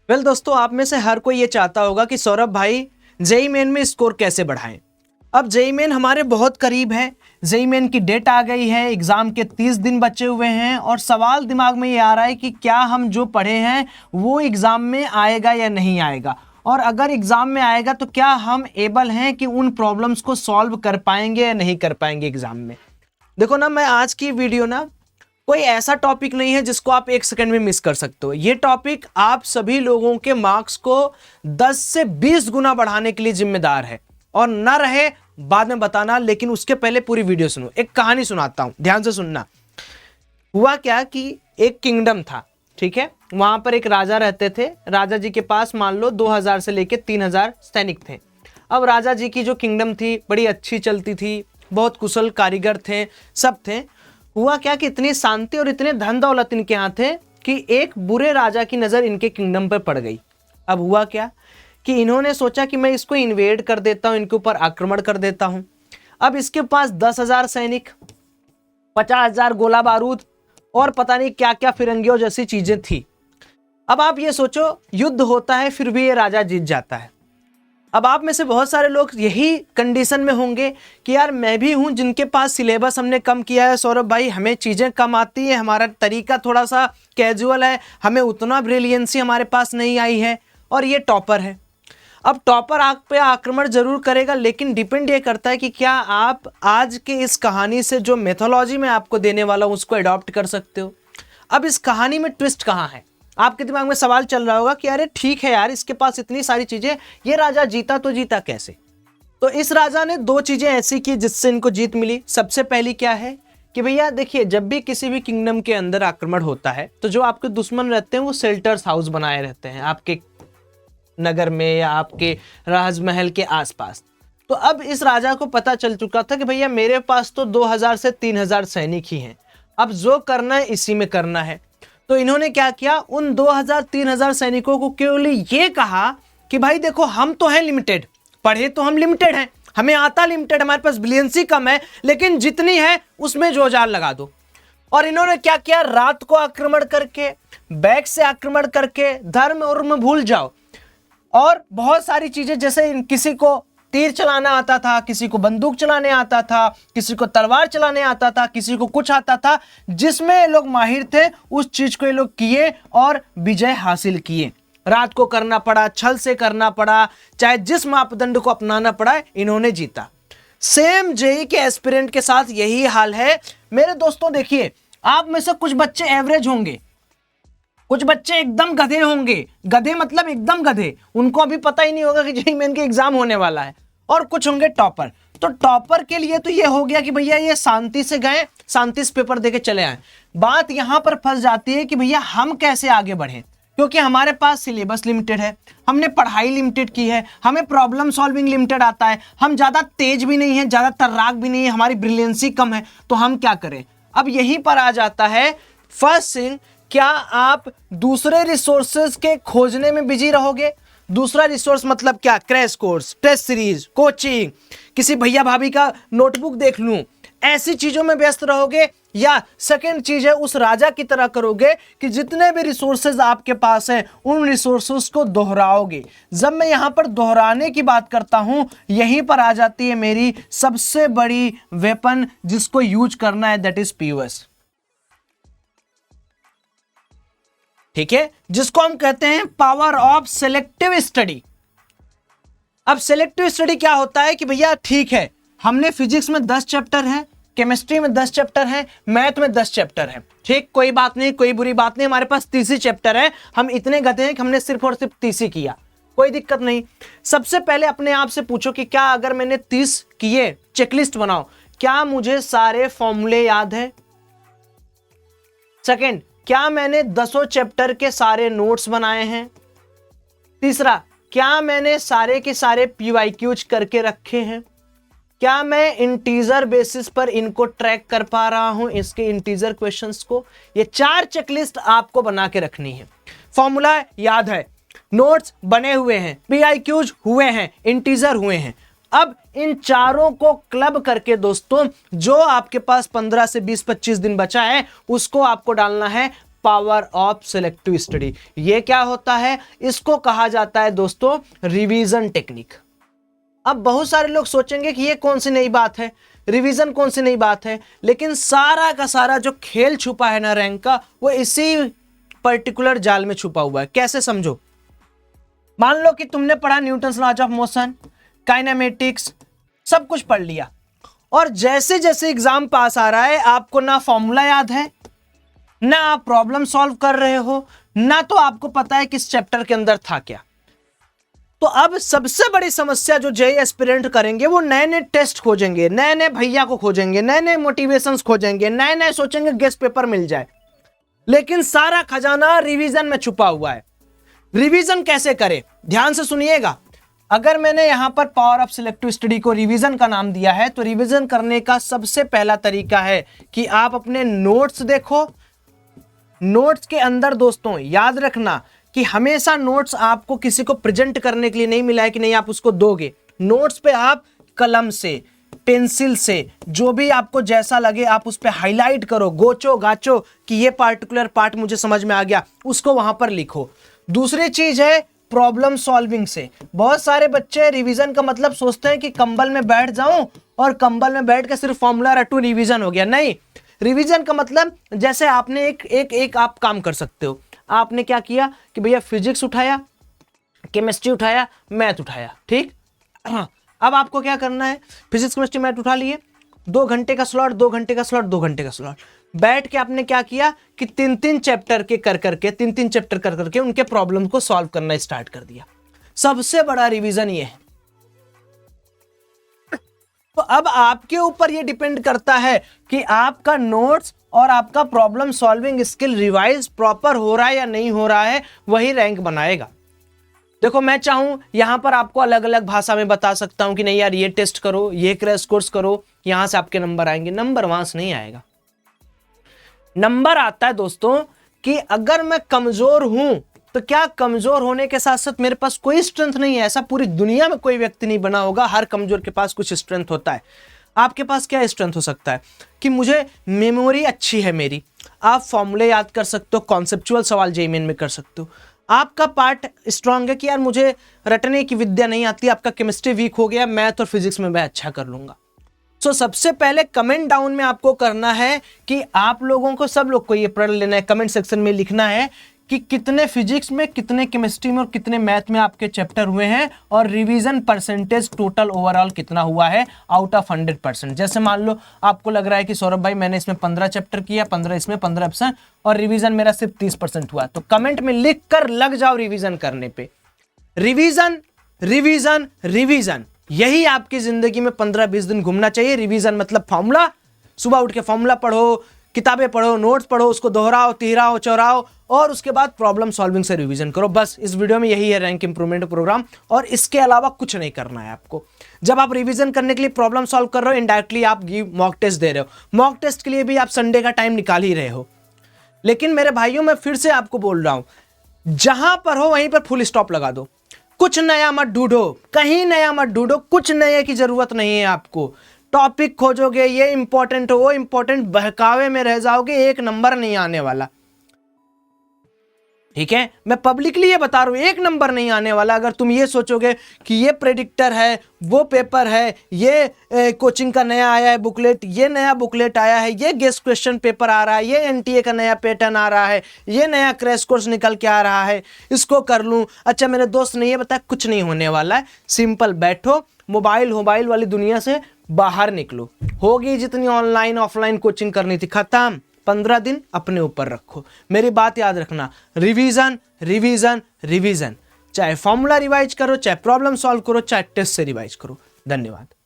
दोस्तों, आप में से हर कोई ये चाहता होगा कि सौरभ भाई जेईई मेन में स्कोर कैसे बढ़ाएं। अब जेईई मेन हमारे बहुत करीब है, जेईई मेन की डेट आ गई है, एग्जाम के 30 दिन बचे हुए हैं और सवाल दिमाग में ये आ रहा है कि क्या हम जो पढ़े हैं वो एग्जाम में आएगा या नहीं आएगा, और अगर एग्जाम में आएगा तो क्या हम एबल हैं कि उन प्रॉब्लम्स को सॉल्व कर पाएंगे या नहीं कर पाएंगे एग्जाम में। देखो ना, मैं आज की वीडियो ना कोई ऐसा टॉपिक नहीं है जिसको आप 1 सेकंड में मिस कर सकते हो। ये टॉपिक आप सभी लोगों के मार्क्स को 10 से 20 गुना बढ़ाने के लिए जिम्मेदार है, और ना रहे बाद में बताना, लेकिन उसके पहले पूरी वीडियो सुनो। एक कहानी सुनाता हूं, ध्यान से सुनना। हुआ क्या कि एक किंगडम था, ठीक है। वहां पर एक राजा रहते थे। राजा जी के पास मान लो 2000 से लेके 3000 सैनिक थे। अब राजा जी की जो किंगडम थी बड़ी अच्छी चलती थी, बहुत कुशल कारीगर थे, सब थे। हुआ क्या कि इतनी शांति और इतने धन दौलत इनके यहाँ थे कि एक बुरे राजा की नज़र इनके किंगडम पर पड़ गई। अब हुआ क्या कि इन्होंने सोचा कि मैं इसको इन्वेड कर देता हूँ, इनके ऊपर आक्रमण कर देता हूँ। अब इसके पास 10,000 सैनिक, 50,000 गोला बारूद और पता नहीं क्या क्या फिरंगियों जैसी चीजें थी। अब आप ये सोचो, युद्ध होता है फिर भी ये राजा जीत जाता है। अब आप में से बहुत सारे लोग यही कंडीशन में होंगे कि यार मैं भी हूं जिनके पास सिलेबस हमने कम किया है, सौरभ भाई हमें चीज़ें कम आती है, हमारा तरीका थोड़ा सा कैजुअल है, हमें उतना ब्रिलियंसी हमारे पास नहीं आई है, और ये टॉपर है। अब टॉपर आप पे आक्रमण जरूर करेगा, लेकिन डिपेंड ये करता है कि क्या आप आज के इस कहानी से जो मेथोलॉजी में आपको देने वाला हूं उसको अडॉप्ट कर सकते हो। अब इस कहानी में ट्विस्ट कहाँ है? आपके दिमाग में सवाल चल रहा होगा कि अरे ठीक है यार, इसके पास इतनी सारी चीजें, ये राजा जीता तो जीता कैसे? तो इस राजा ने 2 चीजें ऐसी की जिससे इनको जीत मिली। सबसे पहली क्या है कि भैया देखिए, जब भी किसी भी किंगडम के अंदर आक्रमण होता है तो जो आपके दुश्मन रहते हैं वो शेल्टर्स हाउस बनाए रहते हैं आपके नगर में या आपके राजमहल के आसपास। तो अब इस राजा को पता चल चुका था कि भैया मेरे पास तो 2000 से 3000 सैनिक ही हैं, अब जो करना है इसी में करना है। तो इन्होंने क्या किया, उन 2000-3000 सैनिकों को केवल ये कहा कि भाई देखो, हम तो हैं लिमिटेड, पढ़े तो हम लिमिटेड हैं, हमें आता लिमिटेड, हमारे पास ब्रिलियंसी कम है, लेकिन जितनी है उसमें जोजार लगा दो। और इन्होंने क्या किया, रात को आक्रमण करके, बैक से आक्रमण करके, धर्म उर्म भूल जाओ, और बहुत सारी चीजें, जैसे किसी को तीर चलाना आता था, किसी को बंदूक चलाने आता था, किसी को तलवार चलाने आता था, किसी को कुछ आता था, जिसमें ये लोग माहिर थे उस चीज को ये लोग किए और विजय हासिल किए। रात को करना पड़ा, छल से करना पड़ा, चाहे जिस मापदंड को अपनाना पड़ा, इन्होंने जीता। सेम जेईई के एस्पिरेंट के साथ यही हाल है मेरे दोस्तों। देखिए, आप में से कुछ बच्चे एवरेज होंगे, कुछ बच्चे एकदम गधे होंगे, गधे मतलब एकदम गधे, उनको अभी पता ही नहीं होगा कि जेईई मेन के एग्जाम होने वाला है, और कुछ होंगे टॉपर। तो टॉपर के लिए तो ये हो गया कि भैया ये शांति से गए, शांति से पेपर देके चले आए। बात यहां पर फंस जाती है कि भैया हम कैसे आगे बढ़े, क्योंकि हमारे पास सिलेबस लिमिटेड है, हमने पढ़ाई लिमिटेड की है, हमें प्रॉब्लम सॉल्विंग लिमिटेड आता है, हम ज्यादा तेज भी नहीं है, ज्यादा तर्राक भी नहीं है, हमारी ब्रिलियंसी कम है, तो हम क्या करें? अब यहीं पर आ जाता है फर्स्ट थिंग, क्या आप दूसरे रिसोर्सेज के खोजने में बिजी रहोगे? दूसरा रिसोर्स मतलब क्या? Crash course, test series, coaching, किसी भैया भाभी का नोटबुक देख लूं, ऐसी चीजों में व्यस्त रहोगे? या सेकंड चीज है, उस राजा की तरह करोगे कि जितने भी रिसोर्सेज आपके पास हैं उन रिसोर्सेज को दोहराओगे। जब मैं यहां पर दोहराने की बात करता हूं, यहीं पर आ जाती है मेरी सबसे बड़ी वेपन जिसको यूज करना है, दैट इज पीओएस, ठीक है, जिसको हम कहते हैं पावर ऑफ सेलेक्टिव स्टडी। अब सेलेक्टिव स्टडी क्या होता है कि भैया ठीक है, हमने फिजिक्स में 10 चैप्टर हैं, केमिस्ट्री में 10 चैप्टर हैं, मैथ में 10 चैप्टर हैं, ठीक, कोई बात नहीं, कोई बुरी बात नहीं, हमारे पास 30 ही चैप्टर है, हम इतने गधे हैं कि हमने सिर्फ और सिर्फ 30 ही किया, कोई दिक्कत नहीं। सबसे पहले अपने आप से पूछो कि क्या अगर मैंने 30 किए, चेकलिस्ट बनाओ, क्या मुझे सारे फॉर्मूले याद है? सेकेंड, क्या मैंने 10 चैप्टर के सारे नोट्स बनाए हैं? तीसरा, क्या मैंने सारे के सारे पीवाईक्यूज करके रखे हैं? क्या मैं इंटीजर बेसिस पर इनको ट्रैक कर पा रहा हूं, इसके इंटीजर क्वेश्चंस को? ये 4 चेकलिस्ट आपको बना के रखनी है। फॉर्मूला याद है, नोट्स बने हुए हैं, पीआईक्यूज हुए हैं, इंटीजर हुए हैं। अब इन चारों को क्लब करके दोस्तों, जो आपके पास 15 से 20-25 दिन बचा है, उसको आपको डालना है पावर ऑफ सिलेक्टिव स्टडी। ये क्या होता है? इसको कहा जाता है दोस्तों रिवीजन टेक्निक। अब बहुत सारे लोग सोचेंगे कि ये कौन सी नई बात है, रिवीजन कौन सी नई बात है, लेकिन सारा का सारा जो खेल छुपा है ना रैंक का, वो इसी पर्टिकुलर जाल में छुपा हुआ है। कैसे समझो? मान लो कि तुमने पढ़ा Newton's laws of motion, kinematics, सब कुछ पढ़ लिया, और जैसे जैसे एग्जाम पास आ रहा है आपको ना फॉर्मूला याद है, ना आप प्रॉब्लम सॉल्व कर रहे हो, ना तो आपको पता है किस चैप्टर के अंदर था क्या। तो अब सबसे बड़ी समस्या जो जेईई एस्पिरेंट करेंगे, वो नए नए टेस्ट खोजेंगे, नए नए भैया को खोजेंगे, नए नए मोटिवेशंस खोजेंगे, नए नए सोचेंगे गेस्ट पेपर मिल जाए, लेकिन सारा खजाना रिवीजन में छुपा हुआ है। रिवीजन कैसे करें? ध्यान से सुनिएगा। अगर मैंने यहां पर पावर ऑफ सिलेक्टिव स्टडी को रिवीजन का नाम दिया है, तो रिवीजन करने का सबसे पहला तरीका है कि आप अपने नोट्स देखो। नोट्स के अंदर दोस्तों याद रखना कि हमेशा नोट्स आपको किसी को प्रेजेंट करने के लिए नहीं मिला है कि नहीं आप उसको दोगे। नोट्स पे आप कलम से, पेंसिल से, जो भी आपको जैसा लगे आप उस पे हाईलाइट करो, गोचो गाचो कि ये पार्टिकुलर पार्ट मुझे समझ में आ गया, उसको वहां पर लिखो। दूसरी चीज है प्रॉब्लम सॉल्विंग से। बहुत सारे बच्चे रिवीजन का मतलब सोचते हैं कि कंबल में बैठ जाऊं और कंबल में बैठ के सिर्फ फॉर्मूला रटू रिवीजन हो गया। नहीं, रिवीजन का मतलब जैसे आपने एक आप काम कर सकते हो। आपने क्या किया कि भैया फिजिक्स उठाया, केमिस्ट्री उठाया, मैथ उठाया, ठीक। अब आपको क्या करना है? फिजिक्स केमिस्ट्री मैथ उठा लिए, 2 घंटे का स्लॉट, 2 घंटे का स्लॉट, 2 घंटे का स्लॉट, बैठ के आपने क्या किया कि 3-3 चैप्टर के कर करके उनके प्रॉब्लम को सॉल्व करना स्टार्ट कर दिया। सबसे बड़ा रिवीजन ये है। तो अब आपके ऊपर ये डिपेंड करता है कि आपका नोट्स और आपका problem solving skill revise proper हो रहा है या नहीं हो रहा है, वही रैंक बनाएगा। देखो मैं चाहूं यहां पर आपको अलग अलग भाषा में बता सकता हूं कि नहीं यार ये टेस्ट करो, ये क्रैश कोर्स करो, यहां से आपके नंबर आएंगे। नंबर वहां से नहीं आएगा। नंबर आता है दोस्तों कि अगर मैं कमजोर हूं, तो क्या कमजोर होने के साथ साथ मेरे पास कोई स्ट्रेंथ नहीं है? ऐसा पूरी दुनिया में कोई व्यक्ति नहीं बना होगा, हर कमजोर के पास कुछ स्ट्रेंथ होता है। आपके पास क्या स्ट्रेंथ हो सकता है कि मुझे मेमोरी अच्छी है मेरी, आप फॉर्मूले याद कर सकते हो, कॉन्सेप्चुअल सवाल जेईई मेन में कर सकते हो। आपका पार्ट स्ट्रांग है कि यार मुझे रटने की विद्या नहीं आती, आपका केमिस्ट्री वीक हो गया, मैथ और फिजिक्स में मैं अच्छा कर लूंगा। सो सबसे पहले कमेंट डाउन में आपको करना है कि आप लोगों को, सब लोग को ये पढ़ लेना है, कमेंट सेक्शन में लिखना है कि कितने फिजिक्स में, कितने केमिस्ट्री में और कितने मैथ में आपके चैप्टर हुए हैं, और रिवीजन परसेंटेज टोटल ओवरऑल कितना हुआ है आउट ऑफ 100%। जैसे मान लो आपको लग रहा है कि सौरभ भाई मैंने इसमें 15 चैप्टर किया, 15 इसमें, 15% और रिवीजन मेरा सिर्फ 30% हुआ, तो कमेंट में लिख कर लग जाओ रिवीजन करने पे। रिवीजन रिवीजन रिवीजन, यही आपकी जिंदगी में 15-20 दिन घूमना चाहिए। रिवीजन मतलब फॉर्मूला, सुबह उठ के फॉर्मूला पढ़ो, किताबें पढ़ो, नोट्स पढ़ो, उसको दोहराओ, तिहराओ, चौराओ, और उसके बाद प्रॉब्लम सॉल्विंग से रिवीजन करो। बस इस वीडियो में यही है रैंक इंप्रूवमेंट प्रोग्राम, और इसके अलावा कुछ नहीं करना है आपको। जब आप रिवीजन करने के लिए प्रॉब्लम सॉल्व कर रहे हो, इनडायरेक्टली आप मॉक टेस्ट दे रहे हो। मॉक टेस्ट के लिए भी आप संडे का टाइम निकाल ही रहे हो। लेकिन मेरे भाइयों, मैं फिर से आपको बोल रहा हूं, जहां पर हो वहीं पर फुल स्टॉप लगा दो। कुछ नया मत ढूंढो, कहीं नया मत ढूंढो, कुछ नए की जरूरत नहीं है आपको। टॉपिक खोजोगे, ये इंपॉर्टेंट हो, वो इंपॉर्टेंट, बहकावे में रह जाओगे, एक नंबर नहीं आने वाला। ठीक है, मैं पब्लिकली ये बता रहा हूं, एक नंबर नहीं आने वाला। अगर तुम ये सोचोगे कि ये प्रेडिक्टर है, वो पेपर है, ये कोचिंग का नया आया है बुकलेट, ये नया बुकलेट आया है, ये गेस्ट क्वेश्चन पेपर आ रहा है, ये एनटीए का नया पैटर्न आ रहा है, ये नया क्रैश कोर्स निकल के आ रहा है, इसको कर लूं, अच्छा मेरे दोस्त ने ये बताया, कुछ नहीं होने वाला है। सिंपल बैठो, मोबाइल वाली दुनिया से बाहर निकलो। होगी जितनी ऑनलाइन ऑफलाइन कोचिंग करनी थी, खत्म। 15 दिन अपने ऊपर रखो। मेरी बात याद रखना, रिवीजन रिवीजन रिवीजन, चाहे फॉर्मूला रिवाइज करो, चाहे प्रॉब्लम सॉल्व करो, चाहे टेस्ट से रिवाइज करो। धन्यवाद।